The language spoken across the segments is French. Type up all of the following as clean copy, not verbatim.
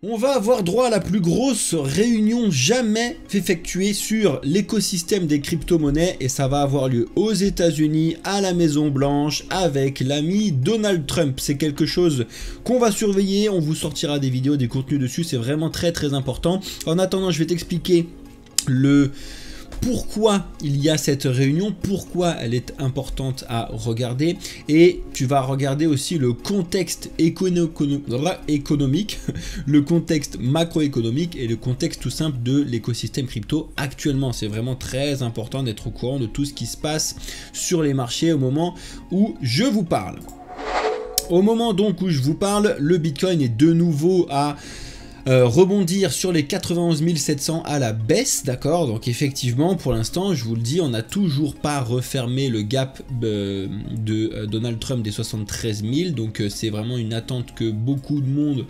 On va avoir droit à la plus grosse réunion jamais effectuée sur l'écosystème des crypto-monnaies et ça va avoir lieu aux États-Unis à la Maison Blanche avec l'ami Donald Trump. C'est quelque chose qu'on va surveiller, on vous sortira des vidéos, des contenus dessus, c'est vraiment très important. En attendant, je vais t'expliquer pourquoi il y a cette réunion, pourquoi elle est importante à regarder, et tu vas regarder aussi le contexte économique, le contexte macroéconomique et le contexte tout simple de l'écosystème crypto actuellement. C'est vraiment très important d'être au courant de tout ce qui se passe sur les marchés au moment où je vous parle. Au moment donc où je vous parle, le Bitcoin est de nouveau à rebondir sur les 91 700 à la baisse, d'accord. Donc effectivement, pour l'instant, je vous le dis, on n'a toujours pas refermé le gap de Donald Trump des 73 000, donc c'est vraiment une attente que beaucoup de monde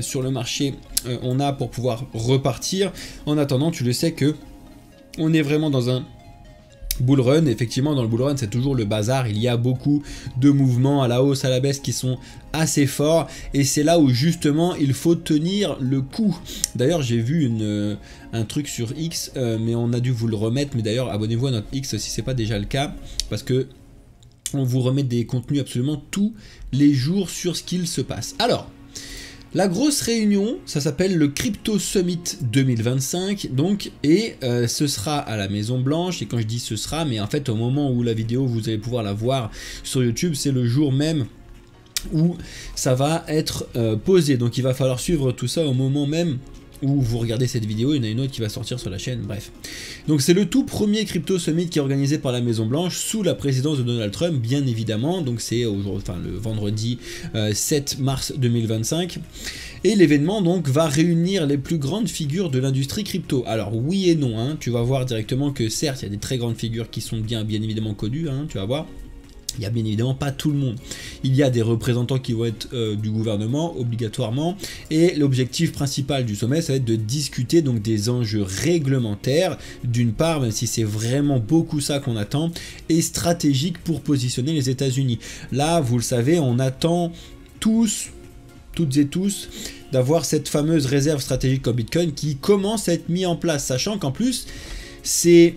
sur le marché on a pour pouvoir repartir. En attendant, tu le sais que on est vraiment dans un bull run. Effectivement, dans le bull run, c'est toujours le bazar. Il y a beaucoup de mouvements à la hausse, à la baisse qui sont assez forts. Et c'est là où justement il faut tenir le coup. D'ailleurs, j'ai vu un truc sur X, mais on a dû vous le remettre. Mais d'ailleurs, abonnez-vous à notre X si c'est pas déjà le cas, parce que on vous remet des contenus absolument tous les jours sur ce qu'il se passe. Alors, la grosse réunion, ça s'appelle le Crypto Summit 2025, donc, et ce sera à la Maison Blanche. Et quand je dis ce sera, mais en fait au moment où la vidéo vous allez pouvoir la voir sur YouTube, c'est le jour même où ça va être posé. Donc il va falloir suivre tout ça au moment même où vous regardez cette vidéo. Il y en a une autre qui va sortir sur la chaîne, bref. Donc c'est le tout premier Crypto Summit qui est organisé par la Maison Blanche sous la présidence de Donald Trump, bien évidemment. Donc c'est le vendredi 7 mars 2025. Et l'événement donc va réunir les plus grandes figures de l'industrie crypto. Alors oui et non, hein, tu vas voir directement que certes il y a des très grandes figures qui sont bien évidemment connues, hein, tu vas voir. Il n'y a bien évidemment pas tout le monde. Il y a des représentants qui vont être du gouvernement obligatoirement, et l'objectif principal du sommet, ça va être de discuter donc des enjeux réglementaires d'une part, même si c'est vraiment beaucoup ça qu'on attend, et stratégique pour positionner les États-Unis. Là, vous le savez, on attend toutes et tous, d'avoir cette fameuse réserve stratégique en Bitcoin qui commence à être mise en place, sachant qu'en plus, c'est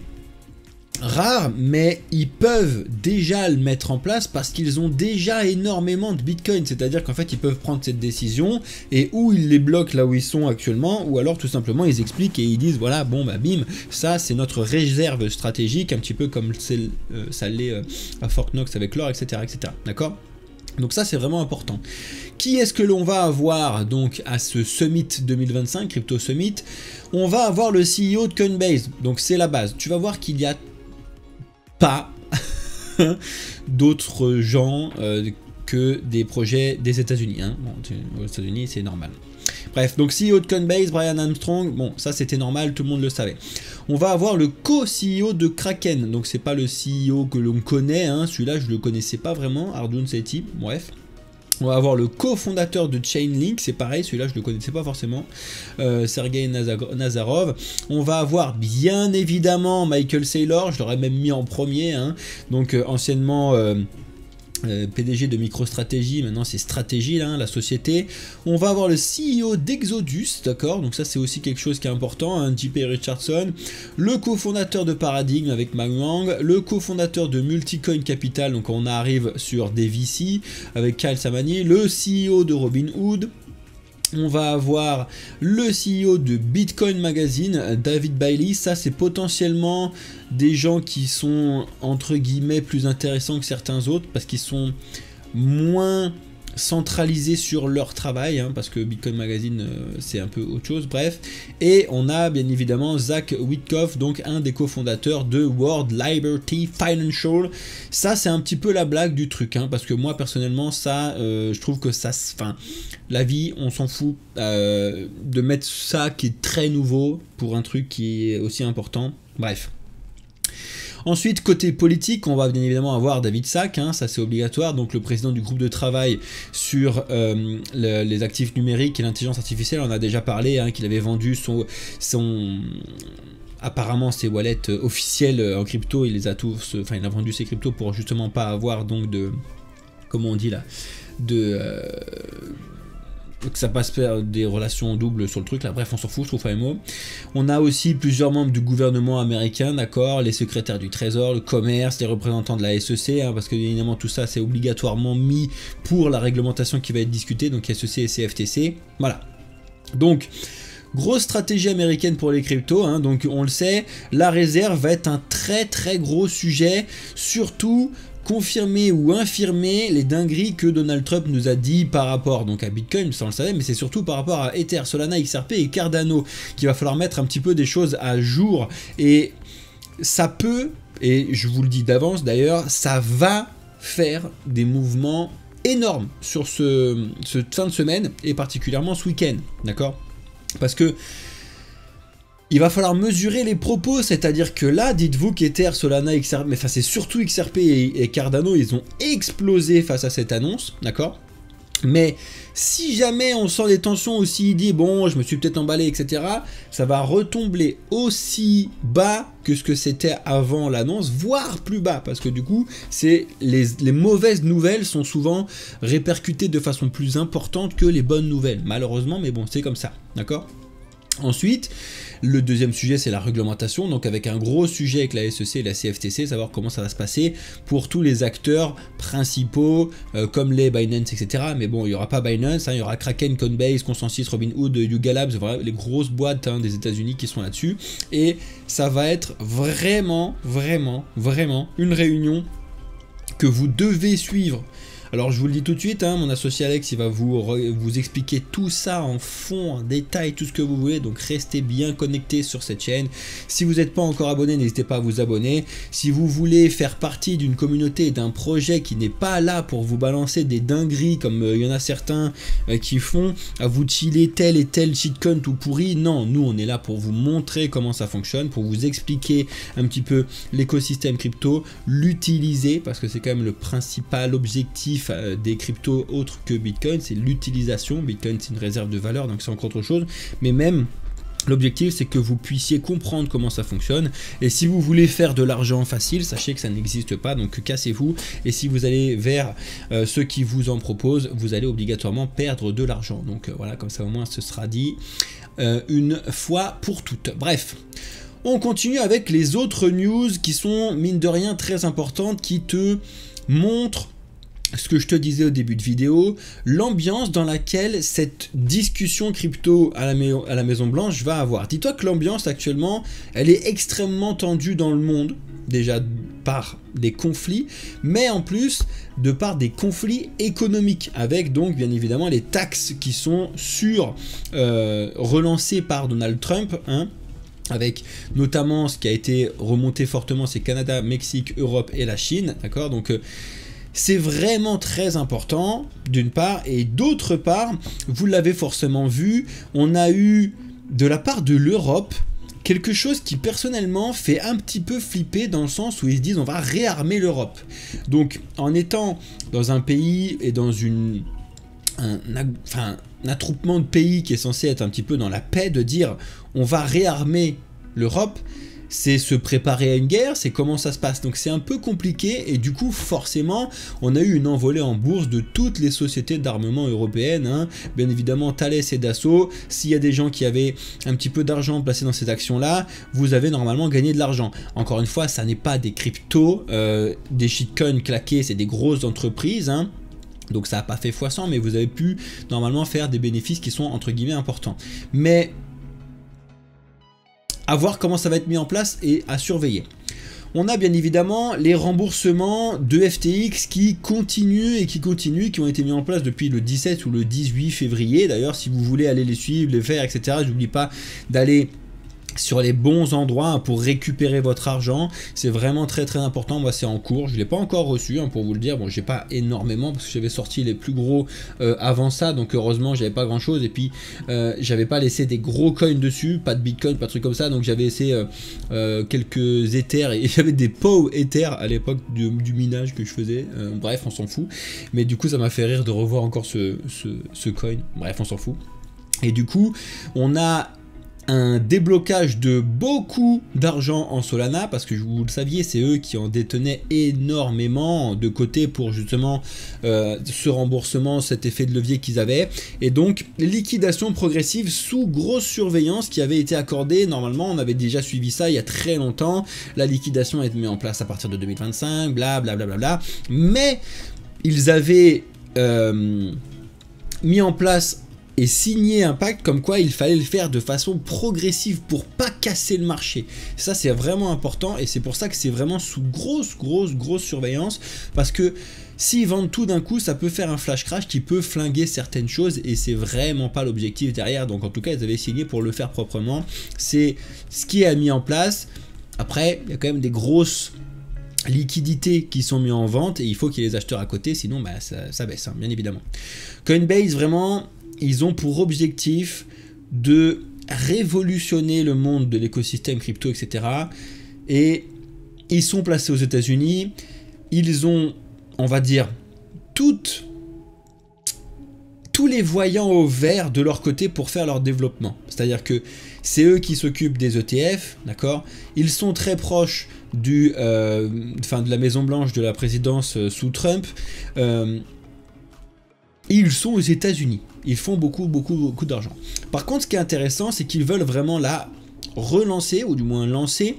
rare, mais ils peuvent déjà le mettre en place parce qu'ils ont déjà énormément de Bitcoin. C'est-à-dire qu'en fait, ils peuvent prendre cette décision et ou ils les bloquent là où ils sont actuellement, ou alors tout simplement ils expliquent et ils disent voilà, bon bah bim, ça c'est notre réserve stratégique, un petit peu comme ça l'est à Fort Knox avec l'or, etc. D'accord ? Donc ça c'est vraiment important. Qui est-ce que l'on va avoir donc à ce Summit 2025, Crypto Summit? On va avoir le CEO de Coinbase, donc c'est la base. Tu vas voir qu'il y a pas d'autres gens que des projets des États-Unis. Hein. Bon, aux États-Unis, c'est normal. Bref, donc CEO de Coinbase, Brian Armstrong, bon, ça c'était normal, tout le monde le savait. On va avoir le co-CEO de Kraken, donc c'est pas le CEO que l'on connaît, hein. Celui-là je le connaissais pas vraiment, Ardun Sethi, bref. On va avoir le cofondateur de Chainlink, c'est pareil, celui-là je ne le connaissais pas forcément, Sergei Nazarov. On va avoir bien évidemment Michael Saylor, je l'aurais même mis en premier, hein. Donc anciennement PDG de MicroStrategy, maintenant c'est Stratégie, là, la société. On va avoir le CEO d'Exodus, d'accord, donc ça c'est aussi quelque chose qui est important, hein, JP Richardson, le cofondateur de Paradigm avec Meng Wang, le cofondateur de Multicoin Capital, donc on arrive sur des VC avec Kyle Samani, le CEO de Robinhood. On va avoir le CEO de Bitcoin Magazine, David Bailey. Ça c'est potentiellement des gens qui sont entre guillemets plus intéressants que certains autres parce qu'ils sont moins centralisés sur leur travail, hein, parce que Bitcoin Magazine c'est un peu autre chose, bref. Et on a bien évidemment Zach Witkoff, donc un des cofondateurs de World Liberty Financial. Ça c'est un petit peu la blague du truc, hein, parce que moi personnellement ça je trouve que ça, enfin la vie on s'en fout de mettre ça qui est très nouveau pour un truc qui est aussi important, bref. Ensuite, côté politique, on va bien évidemment avoir David Sacks, hein, ça c'est obligatoire, donc le président du groupe de travail sur les actifs numériques et l'intelligence artificielle. On en a déjà parlé, hein, qu'il avait vendu apparemment ses wallets officiels en crypto, il les a tous, enfin il a vendu ses cryptos pour justement pas avoir donc de, comment on dit là, de que ça passe par des relations doubles sur le truc, là, bref, on s'en fout, je trouve AMO. On a aussi plusieurs membres du gouvernement américain, d'accord, les secrétaires du Trésor, le commerce, les représentants de la SEC, hein, parce que évidemment tout ça c'est obligatoirement mis pour la réglementation qui va être discutée, donc SEC et CFTC, voilà. Donc, grosse stratégie américaine pour les cryptos, hein, donc on le sait, la réserve va être un très gros sujet, surtout confirmer ou infirmer les dingueries que Donald Trump nous a dit par rapport donc à Bitcoin, ça on le savait, mais c'est surtout par rapport à Ether, Solana, XRP et Cardano qu'il va falloir mettre un petit peu des choses à jour, et ça peut, et je vous le dis d'avance d'ailleurs, ça va faire des mouvements énormes sur ce fin de semaine et particulièrement ce week-end, d'accord? Parce que il va falloir mesurer les propos, c'est-à-dire que là, dites-vous qu'Ether, Solana, XRP, mais enfin c'est surtout XRP et Cardano, ils ont explosé face à cette annonce, d'accord? Mais si jamais on sent des tensions aussi, il dit bon, je me suis peut-être emballé, etc., ça va retomber aussi bas que ce que c'était avant l'annonce, voire plus bas, parce que du coup, c'est les mauvaises nouvelles sont souvent répercutées de façon plus importante que les bonnes nouvelles, malheureusement, mais bon, c'est comme ça, d'accord? Ensuite, le deuxième sujet c'est la réglementation, donc avec un gros sujet avec la SEC et la CFTC, savoir comment ça va se passer pour tous les acteurs principaux comme les Binance, etc. Mais bon, il n'y aura pas Binance, hein, il y aura Kraken, Coinbase, Consensus, Robinhood, Yuga Labs, voilà, les grosses boîtes hein, des États-Unis qui sont là-dessus. Et ça va être vraiment une réunion que vous devez suivre. Alors je vous le dis tout de suite, hein, mon associé Alex il va vous expliquer tout ça en fond, en détail, tout ce que vous voulez, donc restez bien connectés sur cette chaîne. Si vous n'êtes pas encore abonné, n'hésitez pas à vous abonner. Si vous voulez faire partie d'une communauté, d'un projet qui n'est pas là pour vous balancer des dingueries comme il y en a certains qui font, à vous chiller tel et tel shitcoin tout pourri, non, nous on est là pour vous montrer comment ça fonctionne, pour vous expliquer un petit peu l'écosystème crypto, l'utiliser, parce que c'est quand même le principal objectif des cryptos autres que Bitcoin, c'est l'utilisation. Bitcoin c'est une réserve de valeur, donc c'est encore autre chose, mais même l'objectif c'est que vous puissiez comprendre comment ça fonctionne, et si vous voulez faire de l'argent facile, sachez que ça n'existe pas, donc cassez-vous, et si vous allez vers ceux qui vous en proposent, vous allez obligatoirement perdre de l'argent, donc voilà, comme ça au moins ce sera dit une fois pour toutes. Bref, on continue avec les autres news qui sont mine de rien très importantes, qui te montrent ce que je te disais au début de vidéo, l'ambiance dans laquelle cette discussion crypto à la Maison Blanche va avoir. Dis-toi que l'ambiance actuellement, elle est extrêmement tendue dans le monde, déjà par des conflits, mais en plus de par des conflits économiques, avec donc bien évidemment les taxes qui sont relancées par Donald Trump, hein, avec notamment ce qui a été remonté fortement, c'est Canada, Mexique, Europe et la Chine, d'accord, donc c'est vraiment très important d'une part, et d'autre part, vous l'avez forcément vu, on a eu de la part de l'Europe quelque chose qui personnellement fait un petit peu flipper, dans le sens où ils se disent on va réarmer l'Europe. Donc en étant dans un pays et dans un attroupement de pays qui est censé être un petit peu dans la paix, de dire on va réarmer l'Europe, c'est se préparer à une guerre, c'est comment ça se passe, donc c'est un peu compliqué, et du coup forcément on a eu une envolée en bourse de toutes les sociétés d'armement européennes, hein. Bien évidemment Thales et Dassault, s'il y a des gens qui avaient un petit peu d'argent placé dans ces actions là, vous avez normalement gagné de l'argent. Encore une fois, ça n'est pas des cryptos, des shitcoins claqués, c'est des grosses entreprises, hein. Donc ça n'a pas fait x100, mais vous avez pu normalement faire des bénéfices qui sont entre guillemets importants. Mais à voir comment ça va être mis en place et à surveiller. On a bien évidemment les remboursements de FTX qui continuent, qui ont été mis en place depuis le 17 ou le 18 février. D'ailleurs, si vous voulez aller les suivre, les faire, etc., n'oubliez pas d'aller sur les bons endroits pour récupérer votre argent. C'est vraiment très important. Moi c'est en cours, je ne l'ai pas encore reçu, hein, pour vous le dire. Bon, j'ai pas énormément parce que j'avais sorti les plus gros avant ça, donc heureusement j'avais pas grand chose, et puis j'avais pas laissé des gros coins dessus, pas de bitcoin, pas de trucs comme ça, donc j'avais laissé quelques Ethers, et j'avais des POW Ethers à l'époque du minage que je faisais. Bref, on s'en fout, mais du coup ça m'a fait rire de revoir encore ce coin. Bref, on s'en fout. Et du coup on a un déblocage de beaucoup d'argent en Solana, parce que vous le saviez, c'est eux qui en détenaient énormément de côté pour justement ce remboursement, cet effet de levier qu'ils avaient, et donc liquidation progressive sous grosse surveillance qui avait été accordée. Normalement on avait déjà suivi ça il y a très longtemps, la liquidation a été mise en place à partir de 2025, blablabla, mais ils avaient mis en place et signer un pacte comme quoi il fallait le faire de façon progressive pour pas casser le marché. Ça c'est vraiment important, et c'est pour ça que c'est vraiment sous grosse surveillance, parce que s'ils vendent tout d'un coup, ça peut faire un flash crash qui peut flinguer certaines choses, et c'est vraiment pas l'objectif derrière. Donc en tout cas ils avaient signé pour le faire proprement, c'est ce qui est mis en place. Après il y a quand même des grosses liquidités qui sont mises en vente, et il faut qu'il y ait les acheteurs à côté, sinon bah, ça baisse, hein, bien évidemment. Coinbase, vraiment, ils ont pour objectif de révolutionner le monde de l'écosystème crypto, etc. Et ils sont placés aux États-Unis. Ils ont, on va dire, tous les voyants au vert de leur côté pour faire leur développement. C'est-à-dire que c'est eux qui s'occupent des ETF, d'accord? Ils sont très proches de la Maison Blanche, de la présidence sous Trump. Ils sont aux États-Unis. Ils font beaucoup d'argent. Par contre, ce qui est intéressant, c'est qu'ils veulent vraiment la relancer, ou du moins lancer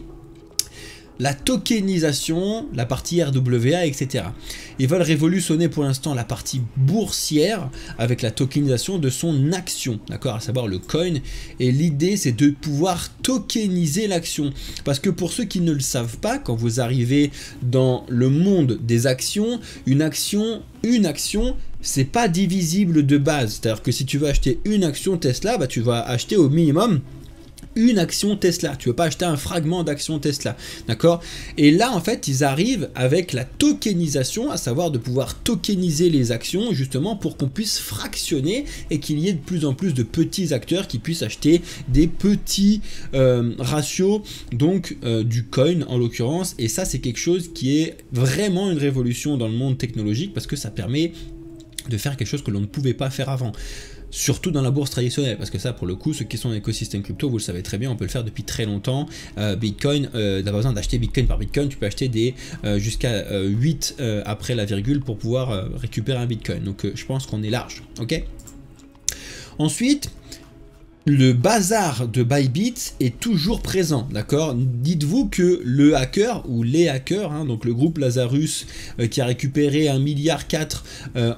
la tokenisation, la partie RWA, etc. Ils veulent révolutionner pour l'instant la partie boursière avec la tokenisation de son action, d'accord, à savoir le coin. Et l'idée, c'est de pouvoir tokeniser l'action. Parce que pour ceux qui ne le savent pas, quand vous arrivez dans le monde des actions, une action, c'est pas divisible de base. C'est-à-dire que si tu veux acheter une action Tesla, bah, tu vas acheter au minimum une action Tesla, tu ne veux pas acheter un fragment d'action Tesla, d'accord? Et là en fait ils arrivent avec la tokenisation, à savoir de pouvoir tokeniser les actions justement pour qu'on puisse fractionner et qu'il y ait de plus en plus de petits acteurs qui puissent acheter des petits ratios, donc du coin en l'occurrence. Et ça c'est quelque chose qui est vraiment une révolution dans le monde technologique, parce que ça permet de faire quelque chose que l'on ne pouvait pas faire avant. Surtout dans la bourse traditionnelle, parce que ça pour le coup, ceux qui sont dans l'écosystème crypto, vous le savez très bien, on peut le faire depuis très longtemps. Bitcoin, t'as pas besoin d'acheter Bitcoin par Bitcoin, tu peux acheter des jusqu'à 8 après la virgule pour pouvoir récupérer un Bitcoin. Donc je pense qu'on est large, ok? Ensuite, le bazar de Bybit est toujours présent, d'accord? Dites-vous que le hacker, ou les hackers, hein, donc le groupe Lazarus qui a récupéré 1,4 milliard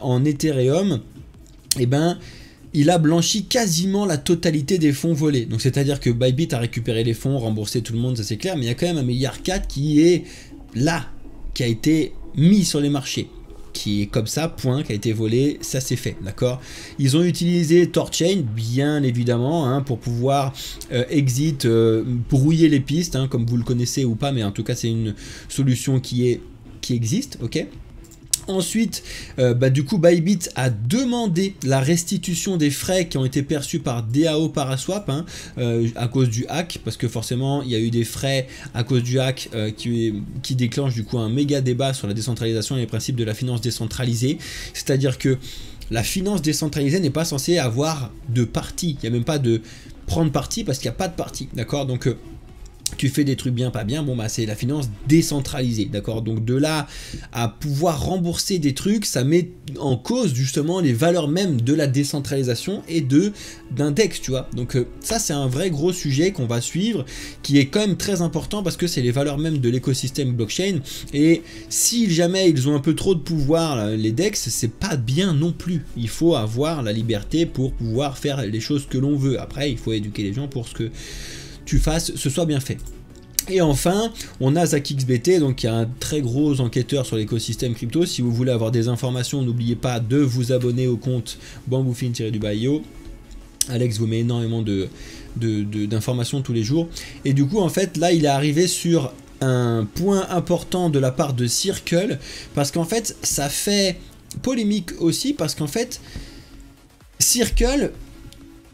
en Ethereum, eh ben, il a blanchi quasiment la totalité des fonds volés. Donc c'est-à-dire que Bybit a récupéré les fonds, remboursé tout le monde, ça c'est clair, mais il y a quand même 1,4 milliard qui est là, qui a été mis sur les marchés, qui est comme ça, point, qui a été volé, ça c'est fait, d'accord? Ils ont utilisé Torchain, bien évidemment, hein, pour pouvoir brouiller les pistes, hein, comme vous le connaissez ou pas, mais en tout cas c'est une solution qui existe, ok? Ensuite, du coup, Bybit a demandé la restitution des frais qui ont été perçus par DAO Paraswap, hein, à cause du hack, parce que forcément, il y a eu des frais à cause du hack qui déclenchent du coup un méga débat sur la décentralisation et les principes de la finance décentralisée. C'est-à-dire que la finance décentralisée n'est pas censée avoir de parti. Il n'y a même pas de prendre parti parce qu'il n'y a pas de parti, d'accord? Donc, tu fais des trucs bien, pas bien, bon bah c'est la finance décentralisée, d'accord? Donc de là à pouvoir rembourser des trucs, ça met en cause justement les valeurs même de la décentralisation et d'index, tu vois? Donc ça c'est un vrai gros sujet qu'on va suivre, qui est quand même très important, parce que c'est les valeurs même de l'écosystème blockchain, et si jamais ils ont un peu trop de pouvoir, les DEX, c'est pas bien non plus. Il faut avoir la liberté pour pouvoir faire les choses que l'on veut. Après il faut éduquer les gens pour ce que tu fasses, ce soit bien fait. Et enfin, on a ZachXBT, donc qui est un très gros enquêteur sur l'écosystème crypto. Si vous voulez avoir des informations, n'oubliez pas de vous abonner au compte bamboufin-du-bio. Alex vous met énormément d'informations tous les jours. Et du coup, en fait, là, il est arrivé sur un point important de la part de Circle, parce qu'en fait, ça fait polémique aussi, parce qu'en fait, Circle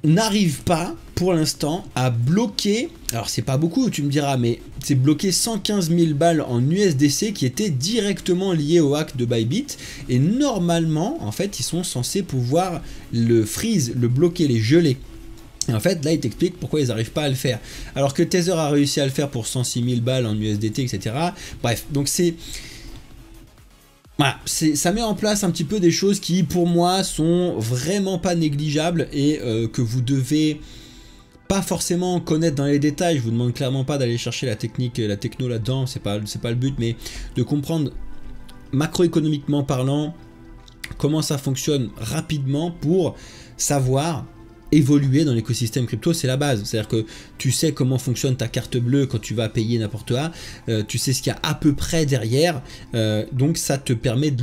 n'arrive pas pour l'instant à bloquer, alors c'est pas beaucoup tu me diras, mais c'est bloqué 115 000 balles en USDC qui étaient directement liés au hack de Bybit, et normalement en fait ils sont censés pouvoir le freeze, le bloquer, les geler. Et en fait, là, il t'explique pourquoi ils n'arrivent pas à le faire. Alors que Tether a réussi à le faire pour 106 000 balles en USDT, etc. Bref, donc voilà, ça met en place un petit peu des choses qui, pour moi, sont vraiment pas négligeables et que vous devez pas forcément connaître dans les détails. Je vous demande clairement pas d'aller chercher la technique, la techno là-dedans, c'est pas le but, mais de comprendre macroéconomiquement parlant comment ça fonctionne rapidement pour savoir évoluer dans l'écosystème crypto. C'est la base, c'est à dire que tu sais comment fonctionne ta carte bleue quand tu vas payer n'importe quoi, tu sais ce qu'il y a à peu près derrière, donc ça te permet de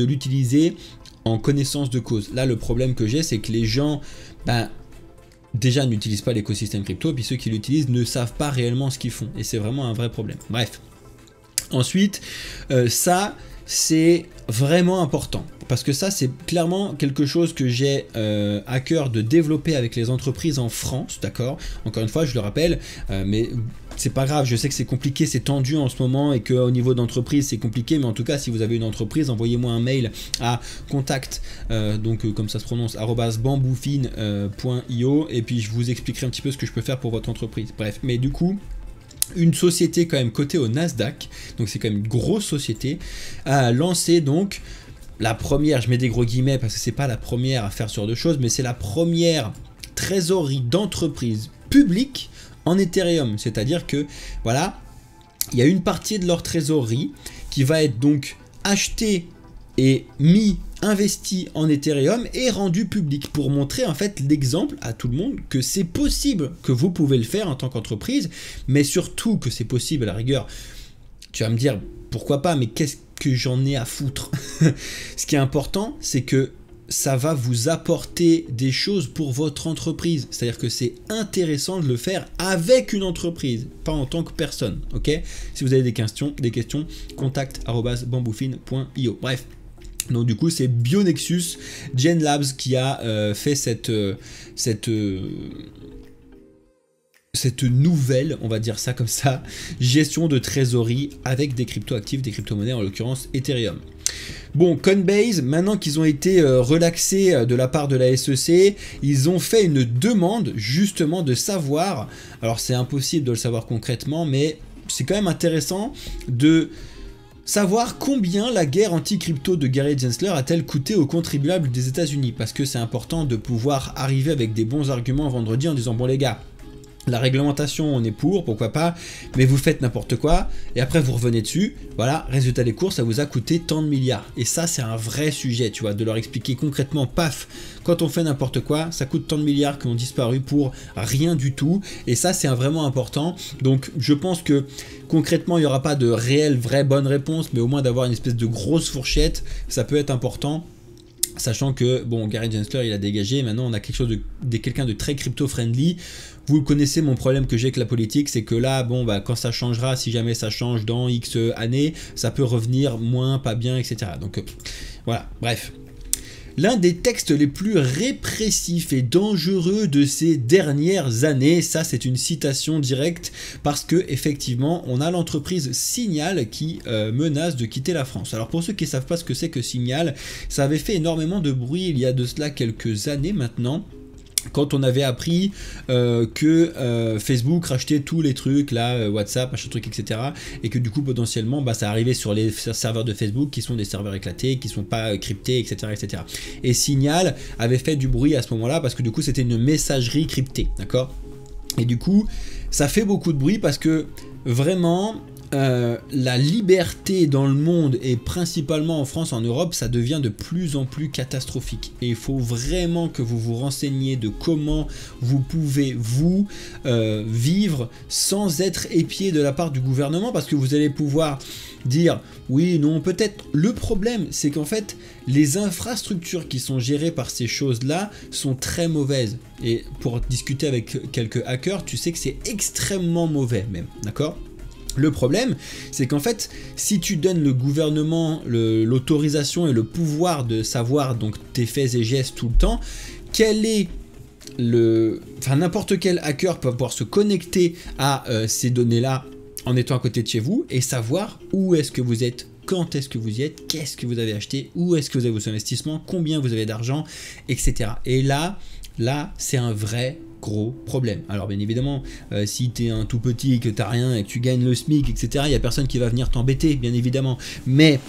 l'utiliser en connaissance de cause. Là, le problème que j'ai, c'est que les gens déjà n'utilisent pas l'écosystème crypto, puis ceux qui l'utilisent ne savent pas réellement ce qu'ils font, et c'est vraiment un vrai problème. Bref, ensuite, ça c'est vraiment important, parce que ça c'est clairement quelque chose que j'ai à cœur de développer avec les entreprises en France, d'accord? Encore une fois, je le rappelle, mais c'est pas grave, je sais que c'est compliqué, c'est tendu en ce moment et qu'au niveau d'entreprise c'est compliqué, mais en tout cas si vous avez une entreprise, envoyez-moi un mail à contact, donc comme ça se prononce, @bamboufine.io, et puis je vous expliquerai un petit peu ce que je peux faire pour votre entreprise. Bref, mais du coup, une société quand même cotée au Nasdaq, donc c'est quand même une grosse société, a lancé donc la première, je mets des gros guillemets parce que c'est pas la première à faire ce genre de choses, mais c'est la première trésorerie d'entreprise publique en Ethereum. C'est-à-dire que voilà, il y a une partie de leur trésorerie qui va être donc achetée et investi en Ethereum et rendu public pour montrer en fait l'exemple à tout le monde que c'est possible, que vous pouvez le faire en tant qu'entreprise, mais surtout que c'est possible à la rigueur. Tu vas me dire pourquoi pas, mais qu'est-ce que j'en ai à foutre? Ce qui est important, c'est que ça va vous apporter des choses pour votre entreprise. C'est-à-dire que c'est intéressant de le faire avec une entreprise, pas en tant que personne. Ok? Si vous avez des questions, contact@bamboufine.io. Bref. Donc du coup c'est Bionexus Gen Labs qui a fait cette nouvelle, on va dire ça comme ça, gestion de trésorerie avec des crypto-actifs, des crypto-monnaies, en l'occurrence Ethereum. Bon, Coinbase, maintenant qu'ils ont été relaxés de la part de la SEC, ils ont fait une demande justement de savoir, alors c'est impossible de le savoir concrètement, mais c'est quand même intéressant de savoir combien la guerre anti-crypto de Gary Gensler a-t-elle coûté aux contribuables des États-Unis, parce que c'est important de pouvoir arriver avec des bons arguments vendredi en disant bon les gars, la réglementation, on est pour, pourquoi pas, mais vous faites n'importe quoi, et après vous revenez dessus, voilà, résultat des courses, ça vous a coûté tant de milliards. Et ça, c'est un vrai sujet, tu vois, de leur expliquer concrètement, paf, quand on fait n'importe quoi, ça coûte tant de milliards qui ont disparu pour rien du tout, et ça, c'est vraiment important. Donc, je pense que concrètement, il n'y aura pas de réelle, vraie bonne réponse, mais au moins d'avoir une espèce de grosse fourchette, ça peut être important. Sachant que, bon, Gary Gensler, il a dégagé, maintenant on a quelque chose quelqu'un de très crypto-friendly. Vous connaissez mon problème que j'ai avec la politique, c'est que là, bon, bah, quand ça changera, si jamais ça change dans X années, ça peut revenir moins, pas bien, etc. Donc, voilà, bref. L'un des textes les plus répressifs et dangereux de ces dernières années, ça c'est une citation directe, parce que effectivement on a l'entreprise Signal qui menace de quitter la France. Alors pour ceux qui ne savent pas ce que c'est que Signal, ça avait fait énormément de bruit il y a de cela quelques années maintenant, quand on avait appris que Facebook rachetait tous les trucs, là, WhatsApp, machin truc, etc. Et que du coup, potentiellement, bah, ça arrivait sur les serveurs de Facebook qui sont des serveurs éclatés, qui sont pas cryptés, etc., etc. Et Signal avait fait du bruit à ce moment-là parce que du coup, c'était une messagerie cryptée, d'accord? Et du coup, ça fait beaucoup de bruit parce que vraiment... la liberté dans le monde et principalement en France, en Europe, ça devient de plus en plus catastrophique. Et il faut vraiment que vous vous renseigniez de comment vous pouvez vivre sans être épié de la part du gouvernement, parce que vous allez pouvoir dire oui, non, peut-être. Le problème, c'est qu'en fait, les infrastructures qui sont gérées par ces choses-là sont très mauvaises. Et pour discuter avec quelques hackers, tu sais que c'est extrêmement mauvais même, d'accord ? Le problème, c'est qu'en fait, si tu donnes le gouvernement l'autorisation et le pouvoir de savoir donc tes faits et gestes tout le temps, n'importe quel hacker peut pouvoir se connecter à ces données-là en étant à côté de chez vous et savoir où est-ce que vous êtes, quand est-ce que vous y êtes, qu'est-ce que vous avez acheté, où est-ce que vous avez vos investissements, combien vous avez d'argent, etc. Et là, c'est un vrai gros problème. Alors bien évidemment, si tu es un tout petit, que tu n'as rien et que tu gagnes le SMIC, etc., il n'y a personne qui va venir t'embêter, bien évidemment. Mais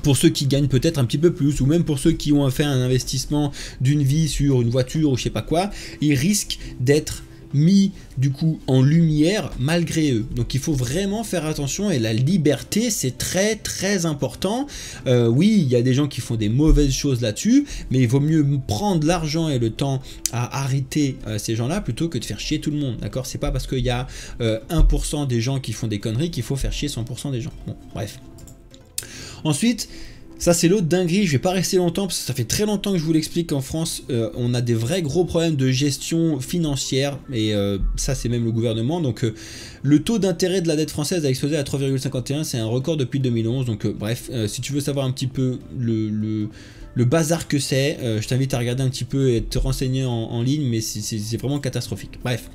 pour ceux qui gagnent peut-être un petit peu plus, ou même pour ceux qui ont fait un investissement d'une vie sur une voiture ou je sais pas quoi, ils risquent d'être mis du coup en lumière malgré eux. Donc il faut vraiment faire attention, et la liberté c'est très très important. Oui, il y a des gens qui font des mauvaises choses là-dessus, mais il vaut mieux prendre l'argent et le temps à arrêter ces gens-là plutôt que de faire chier tout le monde, d'accord? C'est pas parce qu'il y a 1% des gens qui font des conneries qu'il faut faire chier 100% des gens. Bon, bref. Ensuite, ça c'est l'autre dinguerie, je vais pas rester longtemps parce que ça fait très longtemps que je vous l'explique qu'en France on a des vrais gros problèmes de gestion financière, et ça c'est même le gouvernement. Donc le taux d'intérêt de la dette française a explosé à 3,51, c'est un record depuis 2011. Donc bref, si tu veux savoir un petit peu le bazar que c'est, je t'invite à regarder un petit peu et te renseigner en ligne, mais c'est vraiment catastrophique. Bref.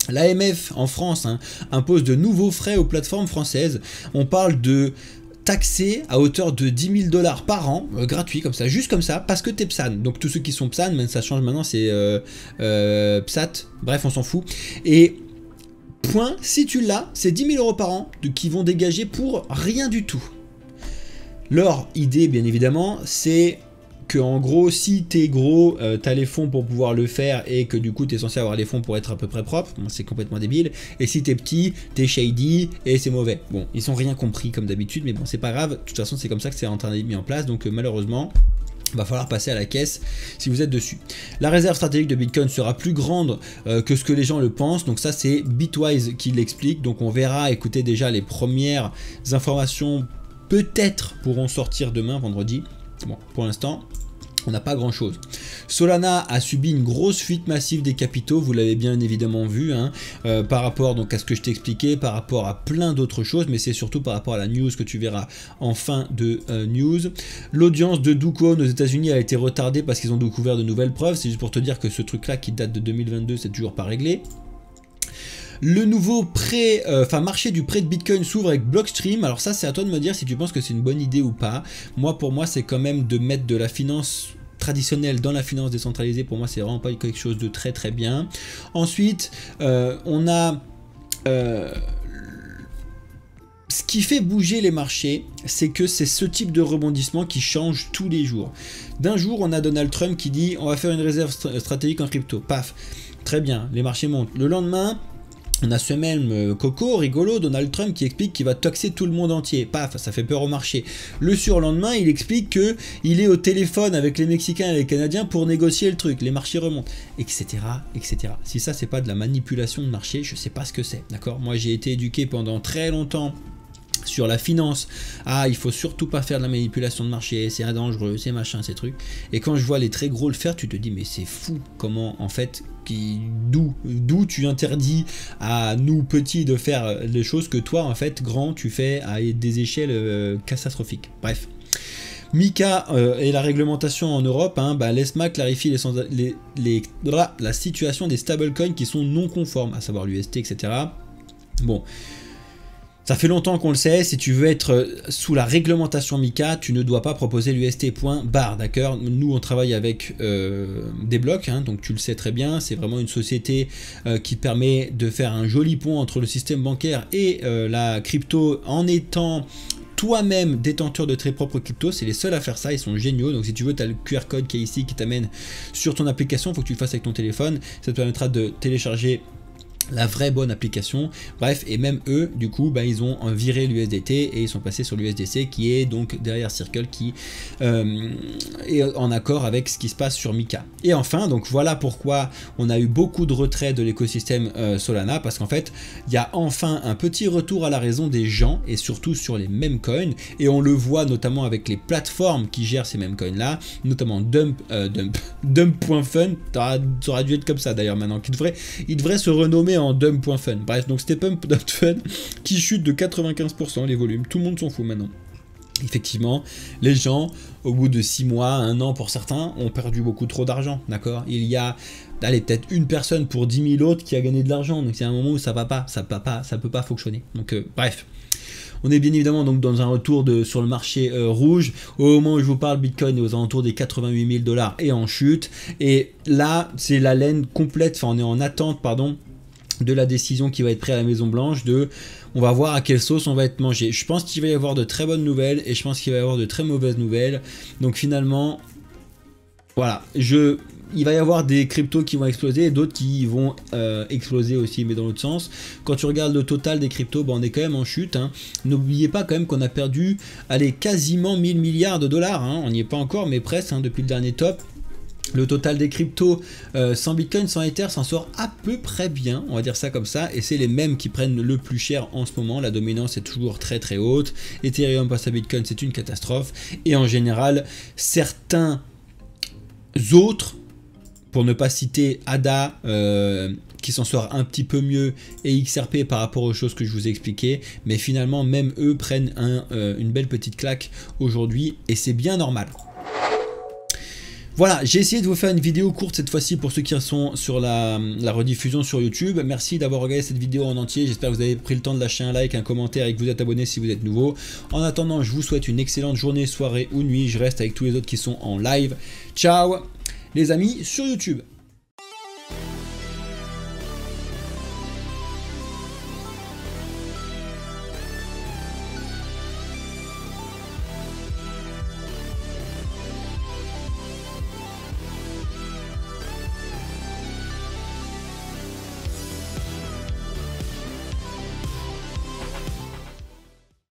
L'AMF en France impose de nouveaux frais aux plateformes françaises. On parle de taxé à hauteur de 10 000 $ par an, gratuit comme ça, juste comme ça, parce que t'es PSAN. Donc tous ceux qui sont PSAN, même ça change maintenant, c'est PSAT, bref on s'en fout. Et point, si tu l'as, c'est 10 000 € par an qui vont dégager pour rien du tout. Leur idée, bien évidemment, c'est que en gros, si t'es gros, t'as les fonds pour pouvoir le faire, et que du coup t'es censé avoir les fonds pour être à peu près propre. Bon, c'est complètement débile. Et si t'es petit, t'es shady et c'est mauvais. Bon, ils ont rien compris comme d'habitude, mais bon, c'est pas grave. De toute façon, c'est comme ça que c'est en train d'être mis en place. Donc malheureusement, va falloir passer à la caisse si vous êtes dessus. La réserve stratégique de Bitcoin sera plus grande que ce que les gens le pensent. Donc ça, c'est Bitwise qui l'explique. Donc on verra, écoutez, déjà les premières informations peut-être pourront sortir demain, vendredi. Bon, pour l'instant, on n'a pas grand chose. Solana a subi une grosse fuite massive des capitaux, vous l'avez bien évidemment vu, par rapport donc à ce que je t'ai expliqué, par rapport à plein d'autres choses, mais c'est surtout par rapport à la news que tu verras en fin de news. L'audience de Do Kwon aux États-Unis a été retardée parce qu'ils ont découvert de nouvelles preuves. C'est juste pour te dire que ce truc-là qui date de 2022, c'est toujours pas réglé. Le nouveau marché du prêt de Bitcoin s'ouvre avec Blockstream. Alors ça, c'est à toi de me dire si tu penses que c'est une bonne idée ou pas. Moi, pour moi, c'est quand même de mettre de la finance traditionnelle dans la finance décentralisée. Pour moi, c'est vraiment pas quelque chose de très très bien. Ensuite, on a ce qui fait bouger les marchés, c'est que c'est ce type de rebondissement qui change tous les jours. D'un jour, on a Donald Trump qui dit on va faire une réserve stratégique en crypto. Paf, très bien, les marchés montent. Le lendemain, on a ce même coco rigolo, Donald Trump, qui explique qu'il va taxer tout le monde entier. Paf, ça fait peur au marché. Le surlendemain, il explique qu'il est au téléphone avec les Mexicains et les Canadiens pour négocier le truc. Les marchés remontent, etc., etc. Si ça, c'est pas de la manipulation de marché, je sais pas ce que c'est, d'accord? Moi, j'ai été éduqué pendant très longtemps sur la finance. Ah, il faut surtout pas faire de la manipulation de marché, c'est dangereux, c'est machin, ces trucs. Et quand je vois les très gros le faire, tu te dis, mais c'est fou, comment, en fait, d'où tu interdis à nous petits de faire les choses que toi, en fait, grand, tu fais à des échelles catastrophiques. Bref. Mika et la réglementation en Europe, l'ESMA clarifie la situation des stablecoins qui sont non conformes, à savoir l'UST, etc. Bon. Ça fait longtemps qu'on le sait, si tu veux être sous la réglementation MiCA, tu ne dois pas proposer l'UST.bar, d'accord? Nous, on travaille avec des blocs, donc tu le sais très bien, c'est vraiment une société qui permet de faire un joli pont entre le système bancaire et la crypto en étant toi-même détenteur de très propres cryptos. C'est les seuls à faire ça, ils sont géniaux. Donc si tu veux, tu as le QR code qui est ici, qui t'amène sur ton application, il faut que tu le fasses avec ton téléphone, ça te permettra de télécharger la vraie bonne application. Bref, et même eux, du coup, ils ont viré l'USDT et ils sont passés sur l'USDC qui est donc derrière Circle, qui est en accord avec ce qui se passe sur MiCA. Et enfin, donc voilà pourquoi on a eu beaucoup de retraits de l'écosystème Solana, parce qu'en fait, il y a enfin un petit retour à la raison des gens, et surtout sur les mêmes coins, et on le voit notamment avec les plateformes qui gèrent ces mêmes coins là, notamment Dump.fun, ça aurait dû être comme ça d'ailleurs maintenant, il devrait se renommer en Dump.fun. Bref, donc c'était Pump.fun qui chute de 95% les volumes. Tout le monde s'en fout maintenant. Effectivement, les gens, au bout de 6 mois, 1 an pour certains, ont perdu beaucoup trop d'argent, d'accord? Il y a, allez, peut-être une personne pour 10 000 autres qui a gagné de l'argent, donc c'est un moment où ça va pas, ça peut pas fonctionner. Donc bref. On est bien évidemment donc dans un retour sur le marché rouge. Au moment où je vous parle, Bitcoin est aux alentours des 88 000 $ et en chute. Et là, c'est la laine complète, enfin on est en attente, pardon, de la décision qui va être prise à la Maison Blanche on va voir à quelle sauce on va être mangé. Je pense qu'il va y avoir de très bonnes nouvelles et je pense qu'il va y avoir de très mauvaises nouvelles. Donc finalement, voilà, il va y avoir des cryptos qui vont exploser et d'autres qui vont exploser aussi, mais dans l'autre sens. Quand tu regardes le total des cryptos, on est quand même en chute. Hein. N'oubliez pas quand même qu'on a perdu, allez, quasiment 1000 milliards de dollars. Hein. On n'y est pas encore, mais presque, hein, depuis le dernier top. Le total des cryptos sans Bitcoin, sans Ether, s'en sort à peu près bien, on va dire ça comme ça, et c'est les mêmes qui prennent le plus cher en ce moment. La dominance est toujours très très haute. Ethereum passe à Bitcoin, c'est une catastrophe, et en général, certains autres, pour ne pas citer ADA, qui s'en sort un petit peu mieux, et XRP par rapport aux choses que je vous ai expliquées, mais finalement même eux prennent une belle petite claque aujourd'hui, et c'est bien normal. Voilà, j'ai essayé de vous faire une vidéo courte cette fois-ci pour ceux qui sont sur la rediffusion sur YouTube. Merci d'avoir regardé cette vidéo en entier. J'espère que vous avez pris le temps de lâcher un like, un commentaire et que vous êtes abonné si vous êtes nouveau. En attendant, je vous souhaite une excellente journée, soirée ou nuit. Je reste avec tous les autres qui sont en live. Ciao les amis sur YouTube.